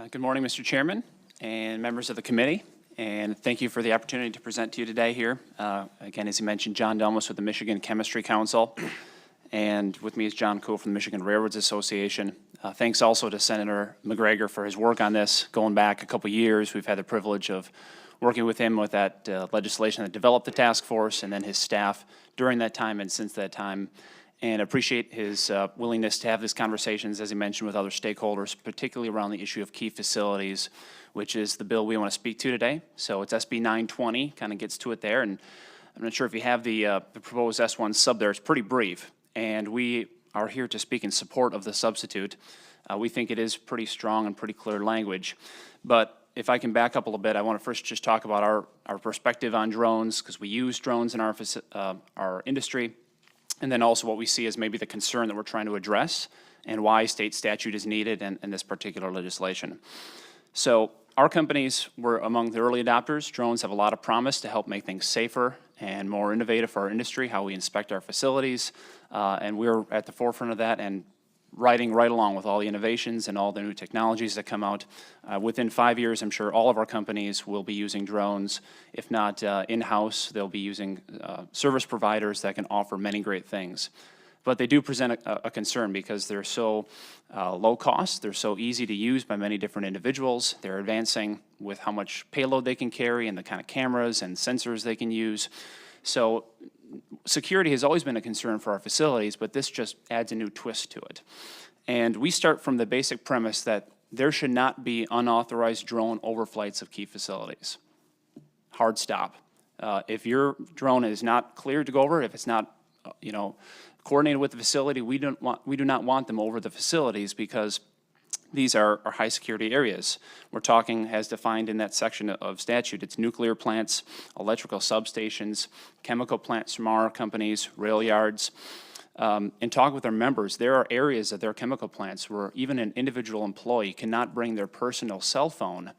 Good morning, Mr. Chairman and members of the committee, and thank you for the opportunity to present to you today here. Again, as you mentioned, John Dulmes with the Michigan Chemistry Council, and with me is John Cool from the Michigan Railroads Association. Thanks also to Senator McGregor for his work on this. Going back a couple years, we've had the privilege of working with him with that legislation that developed the task force, and then his staff during that time and since that time. And appreciate his willingness to have these conversations, as he mentioned, with other stakeholders, particularly around the issue of key facilities, which is the bill we want to speak to today. So it's SB 920, kind of gets to it there. And I'm not sure if you have the proposed S1 sub there. It's pretty brief. And we are here to speak in support of the substitute. We think it is pretty strong and pretty clear language. But if I can back up a little bit, I want to first just talk about our perspective on drones, because we use drones in our industry. And then also what we see as maybe the concern that we're trying to address and why state statute is needed in this particular legislation. So our companies were among the early adopters. Drones have a lot of promise to help make things safer and more innovative for our industry, how we inspect our facilities. And we're at the forefront of that and riding right along with all the innovations and all the new technologies that come out. Within 5 years, I'm sure all of our companies will be using drones. If not in-house, they'll be using service providers that can offer many great things. But they do present a concern because they're so low cost, they're so easy to use by many different individuals. They're advancing with how much payload they can carry and the kind of cameras and sensors they can use. So security has always been a concern for our facilities, but this just adds a new twist to it. And we start from the basic premise that there should not be unauthorized drone overflights of key facilities. Hard stop. If your drone is not cleared to go over, if it's not, coordinated with the facility, we do not want them over the facilities, because these are high security areas. We're talking, as defined in that section of statute, it's nuclear plants, electrical substations, chemical plants from our companies, rail yards. And talk with our members. There are areas of their chemical plants where even an individual employee cannot bring their personal cell phone,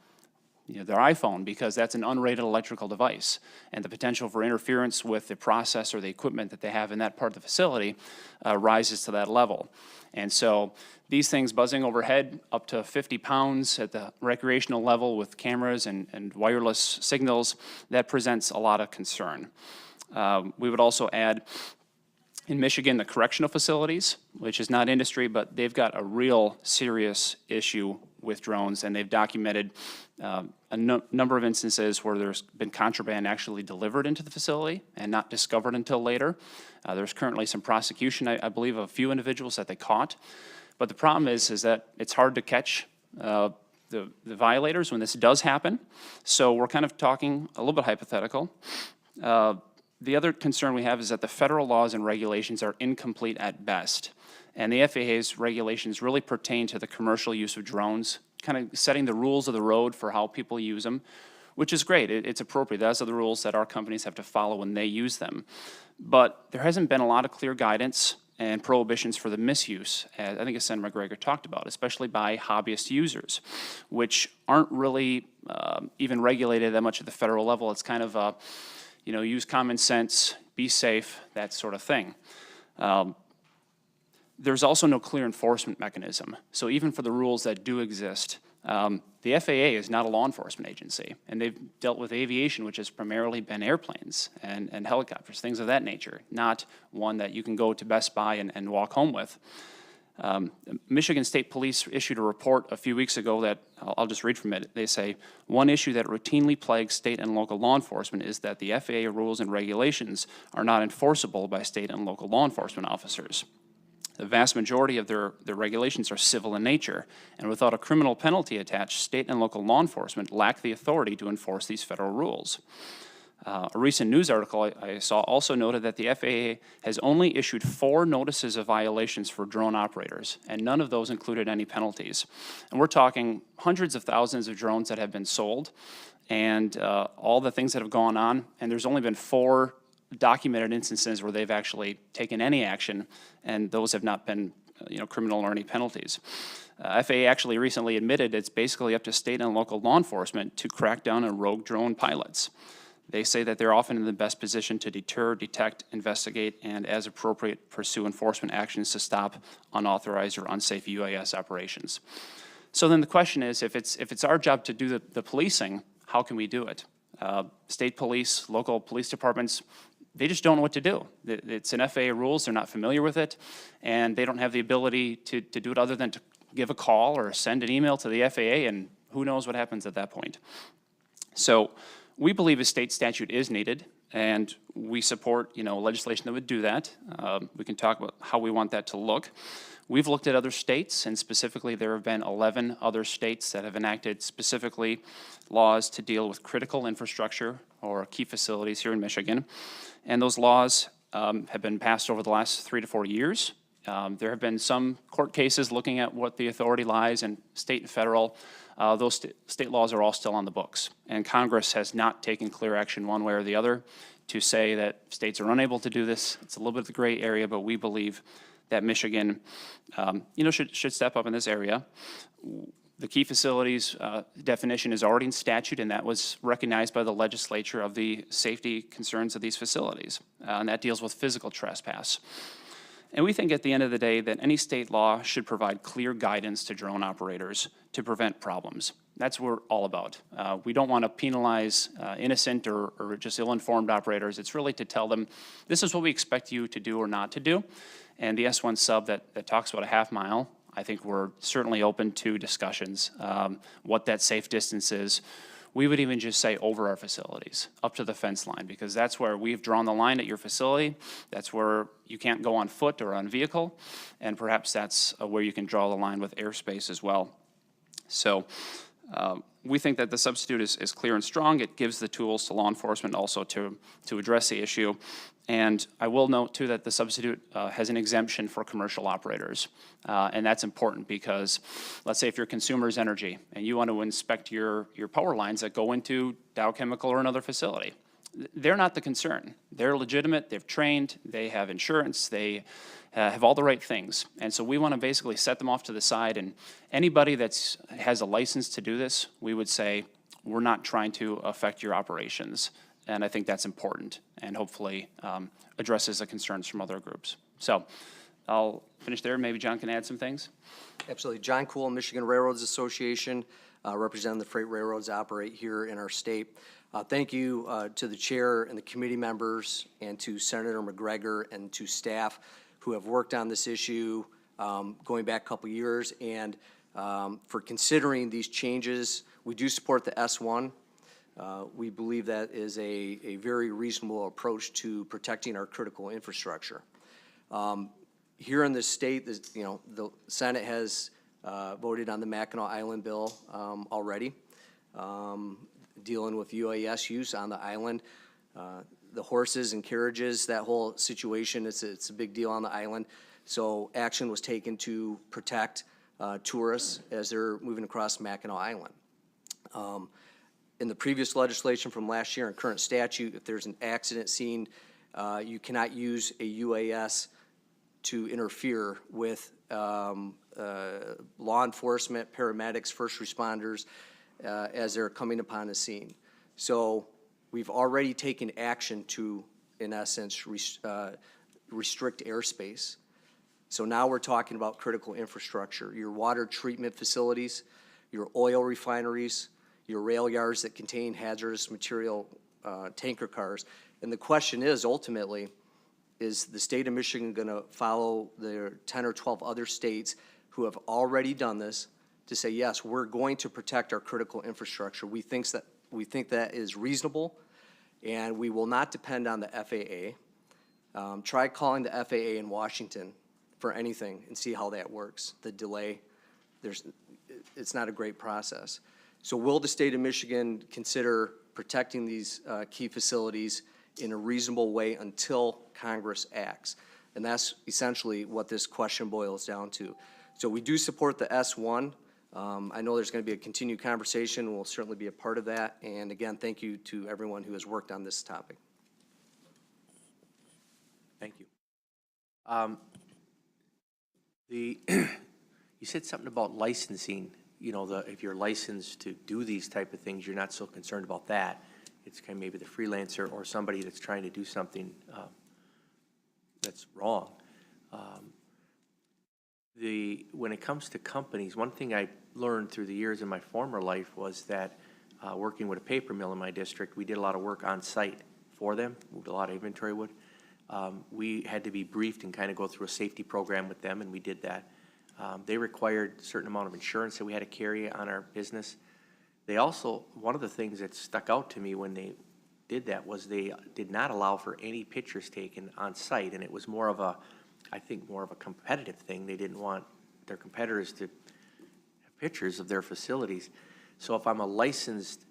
their iPhone, because that's an unrated electrical device. And the potential for interference with the process or the equipment that they have in that part of the facility rises to that level. And so these things buzzing overhead up to 50 pounds at the recreational level with cameras and wireless signals, that presents a lot of concern. We would also add, in Michigan, the correctional facilities, which is not industry, but they've got a real serious issue with drones, and they've documented a number of instances where there's been contraband actually delivered into the facility and not discovered until later. There's currently some prosecution, I believe, of a few individuals that they caught. But the problem is that it's hard to catch the violators when this does happen. So we're kind of talking a little bit hypothetical. The other concern we have is that the federal laws and regulations are incomplete at best. And the FAA's regulations really pertain to the commercial use of drones, kind of setting the rules of the road for how people use them, which is great. It's appropriate. Those are the rules that our companies have to follow when they use them. But there hasn't been a lot of clear guidance and prohibitions for the misuse, as I think as Senator McGregor talked about, especially by hobbyist users, which aren't really even regulated that much at the federal level. It's kind of use common sense, be safe, that sort of thing. There's also no clear enforcement mechanism. So even for the rules that do exist, the FAA is not a law enforcement agency, and they've dealt with aviation, which has primarily been airplanes and helicopters, things of that nature, not one that you can go to Best Buy and walk home with. Michigan State Police issued a report a few weeks ago that, I'll just read from it. They say, one issue that routinely plagues state and local law enforcement is that the FAA rules and regulations are not enforceable by state and local law enforcement officers. The vast majority of their regulations are civil in nature, and without a criminal penalty attached, state and local law enforcement lack the authority to enforce these federal rules. A recent news article I saw also noted that the FAA has only issued 4 notices of violations for drone operators, and none of those included any penalties. And we're talking hundreds of thousands of drones that have been sold, and all the things that have gone on, and there's only been 4 documented instances where they've actually taken any action, and those have not been criminal or any penalties. FAA actually recently admitted it's basically up to state and local law enforcement to crack down on rogue drone pilots. They say that they're often in the best position to deter, detect, investigate, and as appropriate, pursue enforcement actions to stop unauthorized or unsafe UAS operations. So then the question is, if it's our job to do the policing, how can we do it? State police, local police departments, they just don't know what to do. It's an FAA rules, they're not familiar with it, and they don't have the ability to do it other than to give a call or send an email to the FAA, and who knows what happens at that point. So we believe a state statute is needed, and we support, legislation that would do that. We can talk about how we want that to look. We've looked at other states, and specifically there have been 11 other states that have enacted specifically laws to deal with critical infrastructure or key facilities here in Michigan. And those laws have been passed over the last 3 to 4 years. There have been some court cases looking at what the authority lies in state and federal. Those state laws are all still on the books. And Congress has not taken clear action one way or the other to say that states are unable to do this. It's a little bit of the gray area, but we believe that Michigan, should step up in this area. The key facilities definition is already in statute, and that was recognized by the legislature of the safety concerns of these facilities, and that deals with physical trespass. And we think at the end of the day that any state law should provide clear guidance to drone operators to prevent problems. That's what we're all about. We don't want to penalize innocent or just ill-informed operators. It's really to tell them, this is what we expect you to do or not to do. And the S1 sub that talks about a half mile, I think we're certainly open to discussions, what that safe distance is. We would even just say over our facilities, up to the fence line, because that's where we've drawn the line at your facility. That's where you can't go on foot or on vehicle, and perhaps that's where you can draw the line with airspace as well. So we think that the substitute is clear and strong. It gives the tools to law enforcement also to address the issue. And I will note, too, that the substitute has an exemption for commercial operators. And that's important because, let's say if you're Consumers Energy and you want to inspect your power lines that go into Dow Chemical or another facility, they're not the concern. They're legitimate, they've trained, they have insurance, they have all the right things. And so we want to basically set them off to the side, and anybody that has a license to do this, we would say, we're not trying to affect your operations. And I think that's important, and hopefully addresses the concerns from other groups. So I'll finish there. Maybe John can add some things. Absolutely. John Cool, Michigan Railroads Association, representing the freight railroads that operate here in our state. Thank you to the chair and the committee members, and to Senator McGregor and to staff who have worked on this issue going back a couple years, and for considering these changes. We do support the S1. We believe that is a very reasonable approach to protecting our critical infrastructure. Here in this state, the Senate has voted on the Mackinac Island bill already, dealing with UAS use on the island. The horses and carriages, that whole situation, it's a big deal on the island. So action was taken to protect tourists as they're moving across Mackinac Island. In the previous legislation from last year and current statute, if there's an accident scene, you cannot use a UAS to interfere with law enforcement, paramedics, first responders as they're coming upon the scene. So we've already taken action to, in essence, restrict airspace. So now we're talking about critical infrastructure, your water treatment facilities, your oil refineries, your rail yards that contain hazardous material tanker cars. And the question is, ultimately, is the state of Michigan going to follow the 10 or 12 other states who have already done this to say, yes, we're going to protect our critical infrastructure? We think that is reasonable, and we will not depend on the FAA. Try calling the FAA in Washington for anything and see how that works. The delay, it's not a great process. So will the state of Michigan consider protecting these key facilities in a reasonable way until Congress acts? And that's essentially what this question boils down to. So we do support the S1. I know there's going to be a continued conversation. We'll certainly be a part of that. And again, thank you to everyone who has worked on this topic. Thank you. You said something about licensing. If you're licensed to do these type of things, you're not so concerned about that. It's kind of maybe the freelancer or somebody that's trying to do something that's wrong. when it comes to companies, one thing I learned through the years in my former life was that working with a paper mill in my district, we did a lot of work on site for them, moved a lot of inventory wood. We had to be briefed and kind of go through a safety program with them, and we did that. They required a certain amount of insurance that we had to carry on our business. They also, one of the things that stuck out to me when they did that was they did not allow for any pictures taken on site, and it was more of a, I think, more of a competitive thing. They didn't want their competitors to have pictures of their facilities. So if I'm a licensed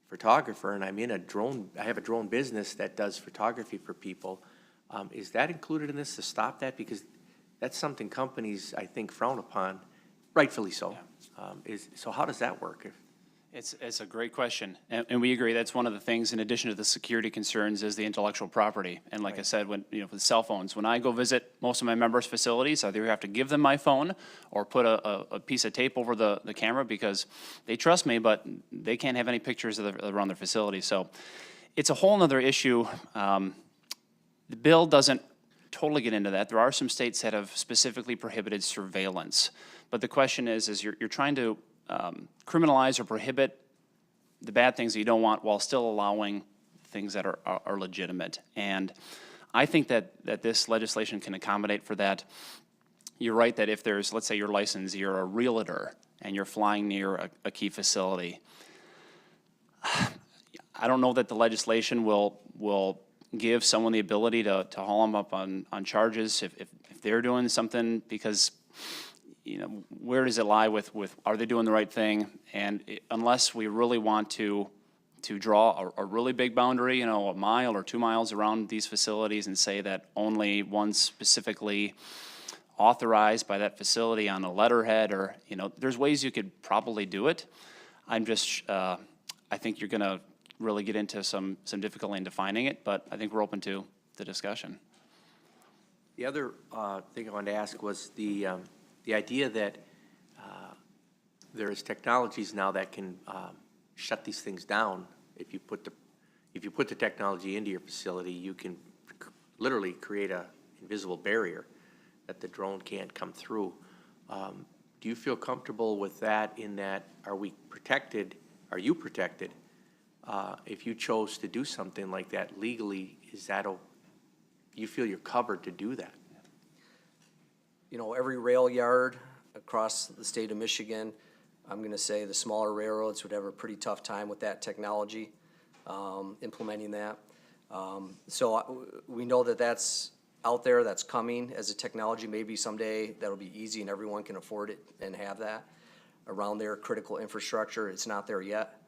photographer and I'm in a drone, I have a drone business that does photography for people, is that included in this to stop that? Because that's something companies, I think, frown upon, rightfully so. So how does that work? It's a great question, and we agree that's one of the things, in addition to the security concerns, is the intellectual property. And like I said, when, with cell phones, when I go visit most of my members' facilities, I either have to give them my phone or put a piece of tape over the camera because they trust me, but they can't have any pictures around their facility. So it's a whole nother issue. The bill doesn't totally get into that. There are some states that have specifically prohibited surveillance, but the question is you're trying to criminalize or prohibit the bad things that you don't want while still allowing things that are legitimate. And I think that this legislation can accommodate for that. You're right that if there's, let's say you're licensed, you're a realtor, and you're flying near a key facility, I don't know that the legislation will give someone the ability to haul them up on charges if they're doing something, because where does it lie with are they doing the right thing? And unless we really want to draw a really big boundary, a mile or 2 miles around these facilities and say that only one specifically authorized by that facility on a letterhead, or, there's ways you could probably do it. I'm just, I think you're gonna really get into some difficulty in defining it, but I think we're open to the discussion. The other thing I wanted to ask was the idea that there's technologies now that can shut these things down. If you put the technology into your facility, you can literally create an invisible barrier that the drone can't come through. Do you feel comfortable with that, in that are you protected if you chose to do something like that legally? You feel you're covered to do that? Every rail yard across the state of Michigan, I'm going to say the smaller railroads would have a pretty tough time with that technology, implementing that. So we know that that's out there, that's coming as a technology. Maybe someday that'll be easy and everyone can afford it and have that around their critical infrastructure. It's not there yet.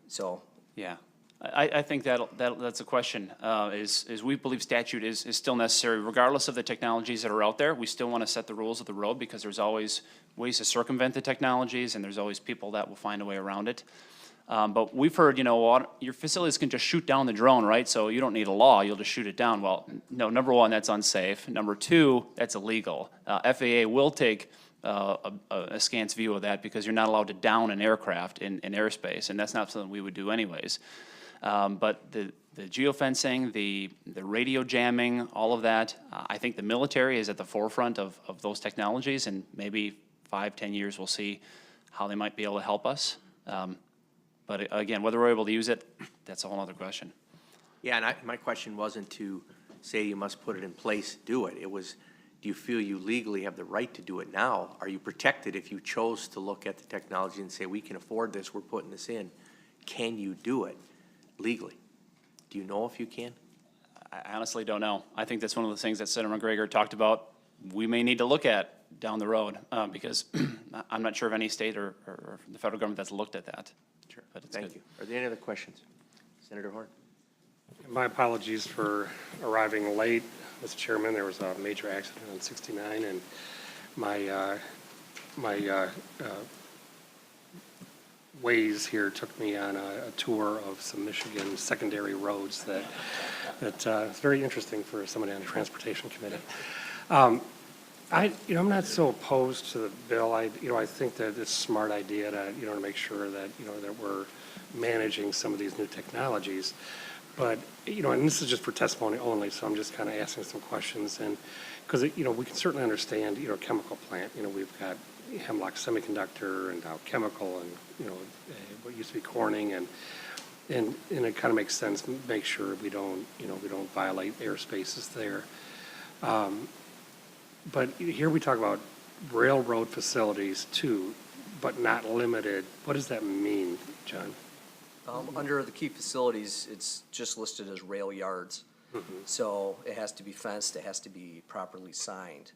So. Yeah. I think that's a question, is we believe statute is still necessary. Regardless of the technologies that are out there, we still want to set the rules of the road, because there's always ways to circumvent the technologies, and there's always people that will find a way around it. But we've heard, your facilities can just shoot down the drone, right? So you don't need a law, you'll just shoot it down. Well, no, number one, that's unsafe. Number two, that's illegal. FAA will take a askance view of that, because you're not allowed to down an aircraft in airspace, and that's not something we would do anyways. But the geofencing, the radio jamming, all of that, I think the military is at the forefront of those technologies, and maybe 5-10 years we'll see how they might be able to help us. But again, whether we're able to use it, that's a whole other question. Yeah, and my question wasn't to say you must put it in place, do it. It was, do you feel you legally have the right to do it now? Are you protected if you chose to look at the technology and say, we can afford this, we're putting this in? Can you do it legally? Do you know if you can? I honestly don't know. I think that's one of the things that Senator McGregor talked about we may need to look at down the road, because I'm not sure of any state or the federal government that's looked at that. Sure. But it's Thank good. you. Are there any other questions? Senator Horn. My apologies for arriving late, Mr. Chairman. There was a major accident on 69, and my Waze here took me on a tour of some Michigan secondary roads that is very interesting for somebody on the Transportation Committee. I'm not so opposed to the bill. I think that it's a smart idea to make sure that that we're managing some of these new technologies. But and this is just for testimony only, so I'm just kind of asking some questions. And because, we can certainly understand, chemical plant, we've got Hemlock Semiconductor and Dow Chemical and, what used to be Corning and it kind of makes sense, make sure we don't violate airspaces there. But here we talk about railroad facilities too, but not limited. What does that mean, John? Under the key facilities, it's just listed as rail yards. So it has to be fenced, it has to be properly signed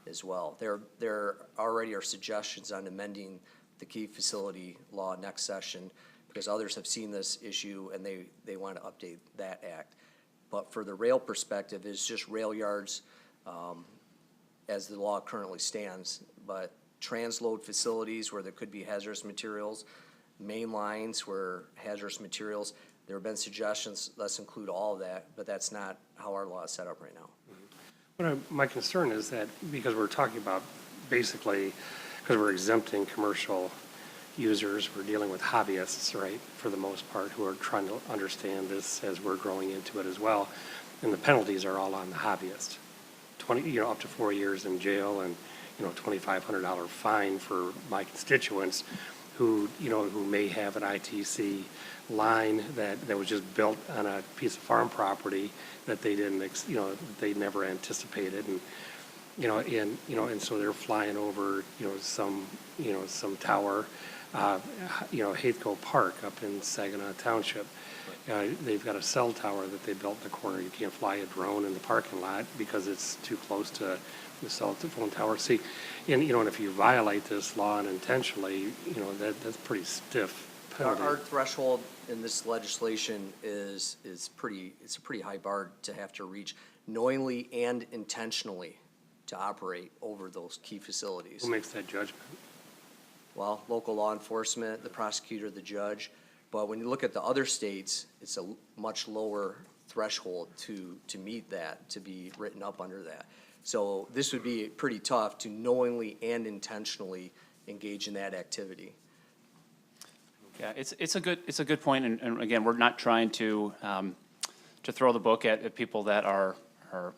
as well. There already are suggestions on amending the key facility law next session because others have seen this issue and they want to update that act. But for the rail perspective, it's just rail yards as the law currently stands. But transload facilities where there could be hazardous materials, main lines where hazardous materials, there have been suggestions, let's include all of that, but that's not how our law is set up right now. My concern is that because we're talking about basically, because we're exempting commercial users, we're dealing with hobbyists, right, for the most part, who are trying to understand this as we're growing into it as well. And the penalties are all on the hobbyist. Up to 4 years in jail and, $2,500 fine for my constituents who may have an ITC line that was just built on a piece of farm property that they didn't, they never anticipated. And so they're flying over, some tower, Haithco Park up in Saginaw Township. They've got a cell tower that they built in the corner. You can't fly a drone in the parking lot because it's too close to the cell phone tower. See, and if you violate this law unintentionally, that's pretty stiff penalty. Our threshold in this legislation is it's a pretty high bar to have to reach knowingly and intentionally to operate over those key facilities. Who makes that judgment? Well, local law enforcement, the prosecutor, the judge. But when you look at the other states, it's a much lower threshold to meet that, to be written up under that. So this would be pretty tough to knowingly and intentionally engage in that activity. Yeah, it's a good point, and again, we're not trying to throw the book at people that are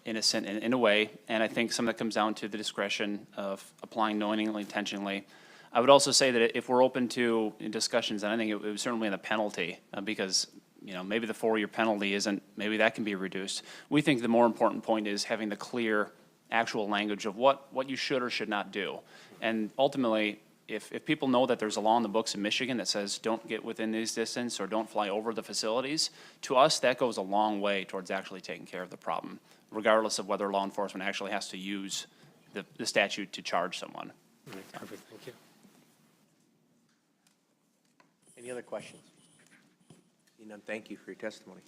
innocent in a way, and I think some of that comes down to the discretion of applying knowingly, intentionally. I would also say that if we're open to discussions, and I think it was certainly in the penalty, because maybe the 4-year penalty isn't, maybe that can be reduced. We think the more important point is having the clear actual language of what you should or should not do. And ultimately, if people know that there's a law in the books in Michigan that says don't get within this distance or don't fly over the facilities, to us that goes a long way towards actually taking care of the problem, regardless of whether law enforcement actually has to use the statute to charge someone. Perfect, thank you. Any other questions? Seeing none, thank you for your testimony.